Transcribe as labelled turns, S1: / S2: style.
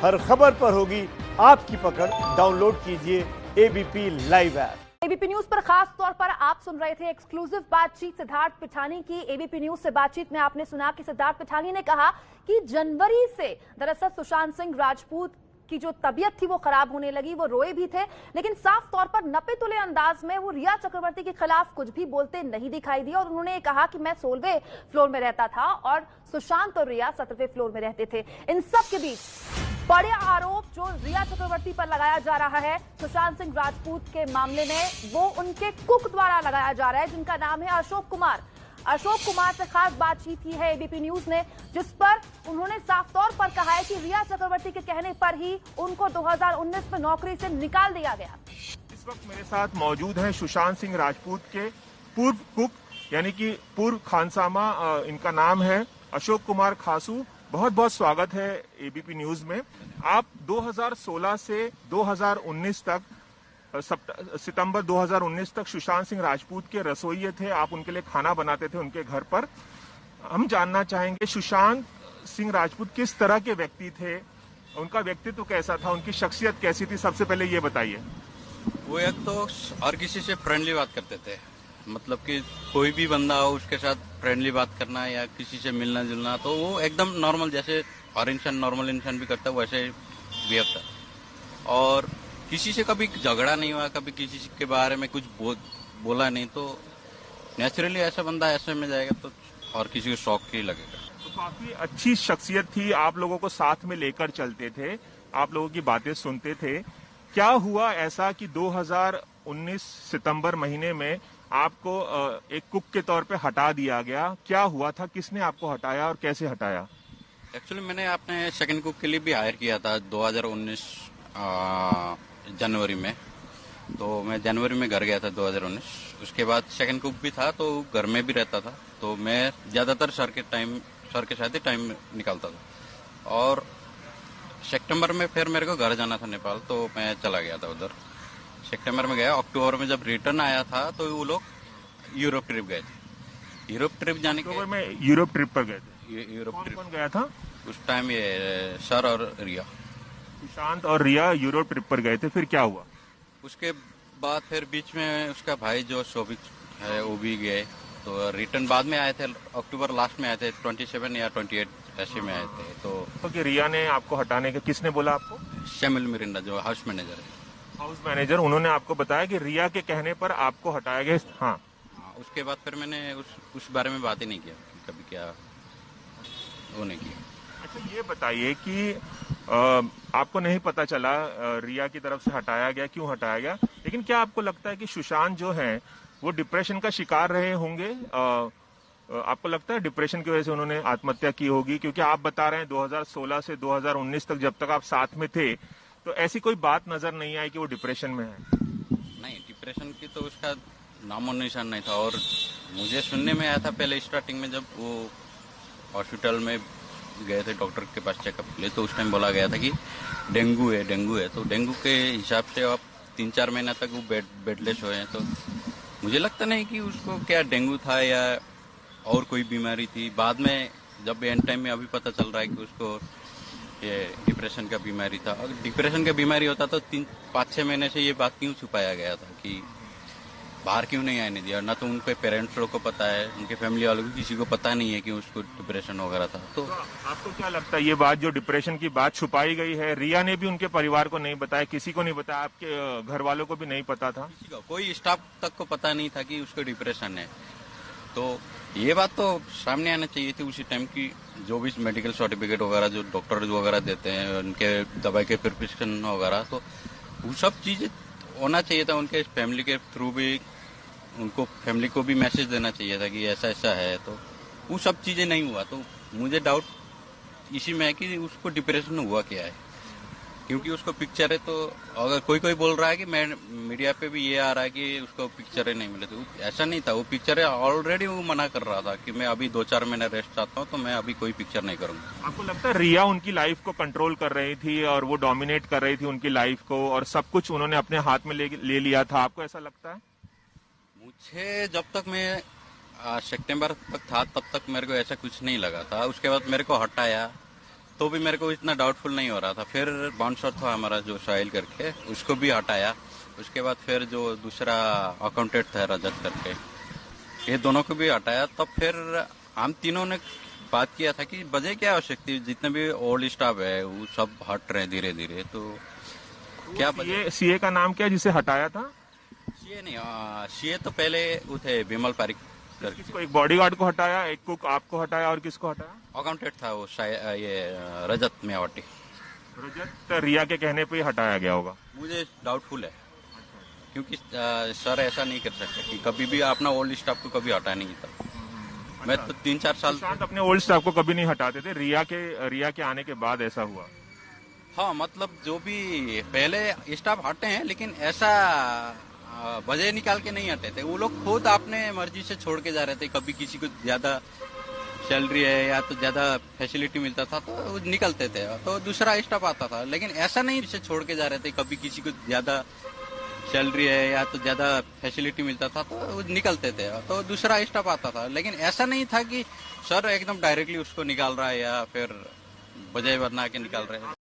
S1: हर खबर पर होगी आपकी पकड़। डाउनलोड कीजिए ABP live app.
S2: ABP news पर खास तौर पर आप सुन रहे थे एक्सक्लूसिव बातचीत सिद्धार्थ पिठानी की। एबीपी न्यूज से बातचीत में आपने सुना कि सिद्धार्थ पिठानी ने कहा कि जनवरी से दरअसल सुशांत सिंह राजपूत की जो तबीयत थी वो खराब होने लगी, वो रोए भी थे, लेकिन साफ तौर पर नपे तुले अंदाज में वो रिया चक्रवर्ती के खिलाफ कुछ भी बोलते नहीं दिखाई दिए। और उन्होंने ये कहा कि मैं 16वें फ्लोर में रहता था और सुशांत और रिया 17वें फ्लोर में रहते थे। इन सब के बीच बड़े आरोप जो रिया चक्रवर्ती पर लगाया जा रहा है सुशांत सिंह राजपूत के मामले में, वो उनके कुक द्वारा लगाया जा रहा है, जिनका नाम है अशोक कुमार। अशोक कुमार से खास बातचीत की है एबीपी न्यूज ने, जिस पर उन्होंने साफ तौर पर कहा है कि रिया चक्रवर्ती के कहने पर ही उनको 2019 में नौकरी से निकाल दिया गया।
S3: इस वक्त मेरे साथ मौजूद हैं सुशांत सिंह राजपूत के पूर्व कुक, यानी कि पूर्व खानसामा, इनका नाम है अशोक कुमार खासू। बहुत बहुत स्वागत है एबीपी न्यूज में। आप 2016 से 2019 तक, सितंबर 2019 तक सुशांत सिंह राजपूत के रसोइये थे। आप उनके लिए खाना बनाते थे उनके घर पर। हम जानना चाहेंगे सुशांत सिंह राजपूत किस तरह के व्यक्ति थे, उनका व्यक्तित्व कैसा था, उनकी शख्सियत कैसी थी, सबसे पहले ये बताइए।
S4: वो एक तो हर किसी से फ्रेंडली बात करते थे, मतलब कि कोई भी बंदा हो उसके साथ फ्रेंडली बात करना या किसी से मिलना जुलना, तो वो एकदम नॉर्मल, जैसे हर इंसान नॉर्मल इंसान भी करता है वैसे बिहेव था। और किसी से कभी झगड़ा नहीं हुआ, कभी किसी के बारे में कुछ बोला नहीं, तो नेचुरली ऐसा बंदा ऐसे में जाएगा तो और किसी को शौक ही लगेगा।
S3: तो काफी अच्छी शख्सियत थी, आप लोगों को साथ में लेकर चलते थे, आप लोगों की बातें सुनते थे। क्या हुआ ऐसा कि 2019 सितंबर महीने में आपको एक कुक के तौर पे हटा दिया गया? क्या हुआ था, किसने आपको हटाया और कैसे हटाया?
S4: एक्चुअली मैंने अपने सेकंड कुक के लिए भी हायर किया था 2019 जनवरी में, तो मैं जनवरी में घर गया था 2019। उसके बाद सेकंड कुक भी था तो घर में भी रहता था, तो मैं ज्यादातर सर के साथ ही टाइम निकालता था। और सितंबर में फिर मेरे को घर जाना था नेपाल, तो मैं चला गया था उधर। सितंबर में गया, अक्टूबर में जब रिटर्न आया था तो वो लोग यूरोप ट्रिप गए थे। यूरोप ट्रिप जाने के
S3: में यूरोप ट्रिप पर गए थे।
S4: यूरोप ट्रिप
S3: कौन गया था
S4: उस टाइम? ये सर और रिया,
S3: सुशांत और रिया यूरोप ट्रिप पर गए थे। फिर क्या हुआ?
S4: उसके बाद फिर बीच में उसका भाई जो शोभिक है वो भी गए, तो रिटर्न बाद में आए थे, अक्टूबर लास्ट में आए थे, 27 या 28 ऐसे में आए थे। तो
S3: कि रिया ने आपको हटाने का किसने बोला आपको?
S4: शमिल मिरिंडा जो हाउस मैनेजर है।
S3: हाउस मैनेजर, उन्होंने आपको बताया कि रिया के कहने पर आपको हटाया गया? हाँ।
S4: उसके बाद फिर मैंने उस बारे में बात ही नहीं किया, कभी क्या वो नहीं किया।
S3: अच्छा, ये बताइए कि आपको नहीं पता चला रिया की तरफ से हटाया गया, क्यों हटाया गया, लेकिन क्या आपको लगता है कि सुशांत जो है वो डिप्रेशन का शिकार रहे होंगे? आपको लगता है डिप्रेशन की वजह से उन्होंने आत्महत्या की होगी? क्योंकि आप बता रहे हैं 2016 से 2019 तक जब तक आप साथ में थे तो ऐसी कोई बात नजर नहीं आई कि वो डिप्रेशन में है।
S4: नहीं, डिप्रेशन की तो उसका नामो निशान नहीं था। और मुझे सुनने में आया था पहले स्टार्टिंग में, जब वो हॉस्पिटल में गए थे डॉक्टर के पास चेकअप के लिए, तो उस टाइम बोला गया था कि डेंगू है। तो डेंगू के हिसाब से अब 3-4 महीना तक वो बेडलेस हुए हैं। तो मुझे लगता नहीं कि उसको क्या डेंगू था या और कोई बीमारी थी। बाद में जब एंड टाइम में अभी पता चल रहा है कि उसको ये डिप्रेशन का बीमारी था। अगर डिप्रेशन का बीमारी होता तो 5-6 महीने से ये बात क्यों छुपाया गया था कि बाहर क्यों नहीं आने दिया? ना तो उनके पेरेंट्स लोग को पता है, उनके फैमिली वालों को किसी को पता नहीं है कि उसको डिप्रेशन वगैरह था। तो
S3: आपको क्या लगता है ये बात जो डिप्रेशन की बात छुपाई गई है? रिया ने भी उनके परिवार को नहीं बताया, किसी को नहीं बताया, आपके घर वालों को भी नहीं पता था?
S4: किसी को, कोई स्टाफ तक को पता नहीं था कि उसको डिप्रेशन है। तो ये बात तो सामने आना चाहिए थी उसी टाइम की। जो भी मेडिकल सर्टिफिकेट वगैरह जो डॉक्टर वगैरह देते हैं, उनके दवाई के प्रिस्क्रिप्शन वगैरह, तो वो सब चीजें होना चाहिए था। उनके फैमिली के थ्रू भी उनको फैमिली को भी मैसेज देना चाहिए था कि ऐसा ऐसा है। तो वो सब चीजें नहीं हुआ। तो मुझे डाउट इसी में है कि उसको डिप्रेशन हुआ क्या है, क्योंकि उसको पिक्चर है। तो अगर कोई बोल रहा है कि मैं मीडिया पे भी ये आ रहा है कि उसको पिक्चरें नहीं मिले, तो ऐसा नहीं था। वो पिक्चरें ऑलरेडी वो मना कर रहा था कि मैं अभी 2-4 महीने रेस्ट चाहता हूँ, तो मैं अभी कोई पिक्चर नहीं करूंगा।
S3: आपको लगता है रिया उनकी लाइफ को कंट्रोल कर रही थी और वो डोमिनेट कर रही थी उनकी लाइफ को, और सब कुछ उन्होंने अपने हाथ में ले लिया था? आपको ऐसा लगता है?
S4: मुझे जब तक मैं सितंबर तक था तब तक मेरे को ऐसा कुछ नहीं लगा था। उसके बाद मेरे को हटाया तो भी मेरे को इतना डाउटफुल नहीं हो रहा था। फिर बाउंसर था हमारा जो शाइल करके, उसको भी हटाया। उसके बाद फिर जो दूसरा अकाउंटेंट था रजत करके, ये दोनों को भी हटाया। तब फिर हम तीनों ने बात किया था कि वजह क्या हो सकती है, जितने भी ओल्ड स्टाफ है वो सब हट रहे धीरे धीरे, तो क्या
S3: सीए का नाम क्या है जिसे हटाया था?
S4: सीए नहीं, सीए तो पहले वो थे विमल पारिक करके।
S3: किसको? एक बॉडीगार्ड को हटाया, एक कुक आपको हटाया, और किसको हटाया?
S4: अकाउंटेंट था वो ये रजत मियावटी।
S3: रजत रिया के कहने पे ही हटाया गया होगा।
S4: मुझे डाउटफुल है, क्योंकि सर ऐसा नहीं कर सकते कि कभी भी अपना ओल्ड स्टाफ को कभी हटा नहीं था। मैं तो 3-4 साल
S3: सुशांत अपने ओल्ड स्टाफ को कभी नहीं हटाते थे, रिया के आने के बाद ऐसा हुआ।
S4: हाँ, मतलब जो भी पहले स्टाफ हटे हैं, लेकिन ऐसा वजह निकाल के नहीं हटे थे। वो लोग खुद अपने मर्जी से छोड़ के जा रहे थे। कभी किसी को ज्यादा सैलरी है या तो ज्यादा फैसिलिटी मिलता था तो वो निकलते थे, तो दूसरा स्टाफ आता था। लेकिन ऐसा नहीं से छोड़ के जा रहे थे। कभी किसी को ज्यादा सैलरी है या तो ज्यादा फैसिलिटी मिलता था तो वो निकलते थे, तो दूसरा स्टाफ आता था। लेकिन ऐसा नहीं था कि सर एकदम डायरेक्टली उसको निकाल रहा है या फिर वजह बना के निकाल रहे हैं।